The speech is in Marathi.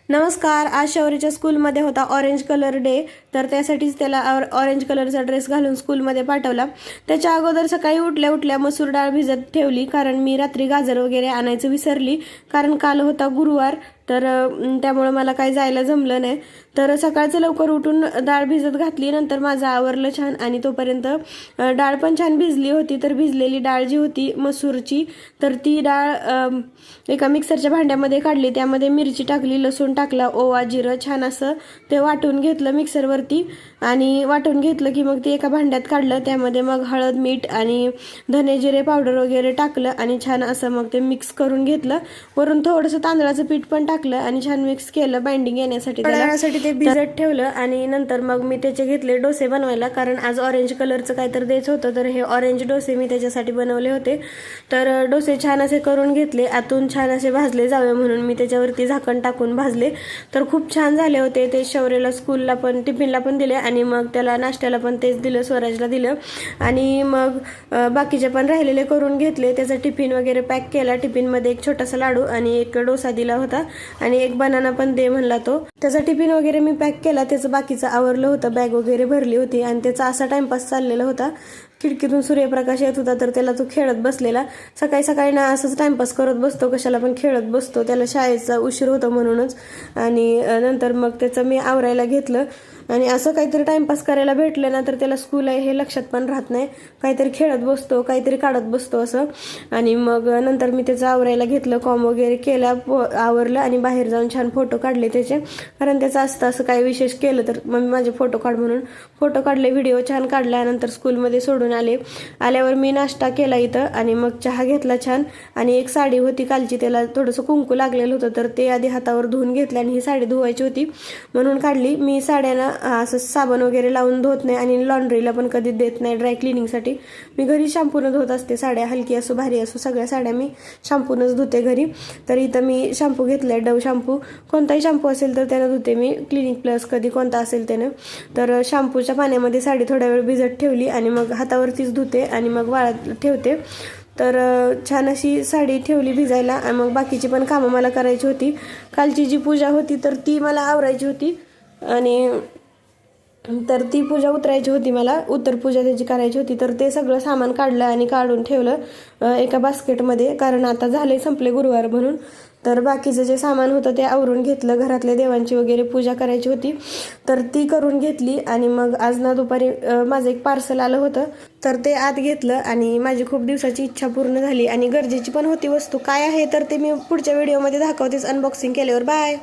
नमस्कार. आज शौर्यच्या स्कूलमध्ये होता ऑरेंज कलर डे, तर त्यासाठीच त्याला ऑरेंज कलरचा ड्रेस घालून स्कूलमध्ये पाठवला. त्याच्या अगोदर सकाळी उठल्या उठल्या मसूर डाळ भिजत ठेवली, कारण मी रात्री गाजर वगैरे आणायचं विसरली, कारण काल होता गुरुवार. तर त्यामुळे मला काही जायला जमलं नाही. तर सकाळचं लवकर उठून डाळ भिजत घातली. नंतर माझं आवरलं छान आणि तोपर्यंत डाळ पण छान भिजली होती. तर भिजलेली डाळ जी होती मसूरची, तर ती डाळ एका मिक्सरच्या भांड्यामध्ये काढली. त्यामध्ये मिरची टाकली, लसूण टाकला, ओवा, जिरं छान असं ते वाटून घेतलं मिक्सरवरती. आणि वाटून घेतलं की मग ते एका भांड्यात काढलं. त्यामध्ये मग हळद, मीठ आणि धने जिरे पावडर वगैरे टाकलं आणि छान असं मग ते मिक्स करून घेतलं. वरून थोडंसं तांदळाचं पीठ पण टाकलं आणि छान मिक्स केलं बाइंडिंग येण्यासाठी. त्यासाठी ते भिजत ठेवलं आणि नंतर मग मी त्याचे घेतले डोसे बनवायला, कारण आज ऑरेंज कलरचं काहीतरी द्यायचं होतं. तर हे ऑरेंज डोसे मी त्याच्यासाठी बनवले होते. तर डोसे छान असे करून घेतले, आतून छान असे भाजले जावे म्हणून मी त्याच्यावरती झाकण टाकून भाजले. तर खूप छान झाले होते ते. शौर्यला स्कूलला पण टिफिनला पण दिले आणि मग त्याला नाश्त्याला पण तेच दिलं, स्वराजला दिलं. आणि मग बाकीचे पण राहिलेले करून घेतले. त्याचा टिफिन वगैरे पॅक केला. टिफिनमध्ये एक छोटासा लाडू आणि एक डोसा दिला होता आणि एक बनाना पण दे म्हणला तो. त्याचा टिफिन वगैरे मी पॅक केला. त्याचं बाकीचं आवरलं होतं, बॅग वगैरे भरली होती आणि त्याचा असा टाइमपास चाललेला होता. खिडकीतून सूर्यप्रकाश येत होता, तर त्याला तो खेळत बसलेला. सकाळी सकाळी ना असंच टाइमपास करत बसतो, कशाला पण खेळत बसतो. त्याला शाळेचा उशीर होता म्हणूनच. आणि नंतर मग त्याचं मी आवरायला घेतलं. आणि असं काहीतरी टाइमपास करायला भेटलं ना तर त्याला स्कूल आहे हे लक्षात पण राहत नाही. काहीतरी खेळत बसतो, काहीतरी काढत बसतो असं. आणि मग नंतर मी त्याचं आवरायला घेतलं, कॉम वगैरे केला, आवरलं आणि बाहेर जाऊन छान फोटो काढले त्याचे. कारण त्याचं असतं असं काही विशेष केलं तर मग माझे फोटो काढ म्हणून फोटो काढले, व्हिडिओ छान काढला. नंतर स्कूलमध्ये सोडून आल्यावर मी नाश्ता केला इथं आणि मग चहा घेतला छान. आणि एक साडी होती कालची, त्याला थोडंसं कुंकू लागलेलं होतं, तर ते आधी हातावर धुवून घेतलं आणि ही साडी धुवायची होती म्हणून काढली. मी साड्यांना असं साबण वगैरे लावून धुत नाही आणि लॉन्ड्रीला पण कधी देत नाही ड्राय क्लिनिंगसाठी. मी घरी शॅम्पूनं धुत असते साड्या, हलकी असो भारी असो सगळ्या साड्या मी शॅम्पूनच धुते घरी. तर इथं मी शॅम्पू घेतलाय, डव शॅम्पू. कोणताही शॅम्पू असेल तर त्यानं धुते मी, क्लिनिक प्लस कधी कोणता असेल त्यानं. तर शॅम्पूच्या पाण्यामध्ये साडी थोड्या वेळ भिजत ठेवली आणि मग हातावरतीच धुते आणि मग वाळत ठेवते. तर छान अशी साडी ठेवली भिजायला. आणि मग बाकीची पण कामं मला करायची होती. कालची जी पूजा होती तर ती मला आवरायची होती आणि तर ती पूजा उतरायची होती, मला उत्तर पूजा त्याची करायची होती. तर ते सगळं सामान काढलं आणि काढून ठेवलं एका बास्केटमध्ये, कारण आता झाले संपले गुरुवार म्हणून. तर बाकीचं जे सामान होतं ते आवरून घेतलं. घरातल्या देवांची वगैरे पूजा करायची होती तर ती करून घेतली. आणि मग आज ना दुपारी माझं एक पार्सल आलं होतं, तर ते आत घेतलं आणि माझी खूप दिवसाची इच्छा पूर्ण झाली आणि गरजेची पण होती वस्तू. काय आहे तर ते मी पुढच्या व्हिडिओमध्ये दाखवतेच अनबॉक्सिंग केल्यावर. बाय.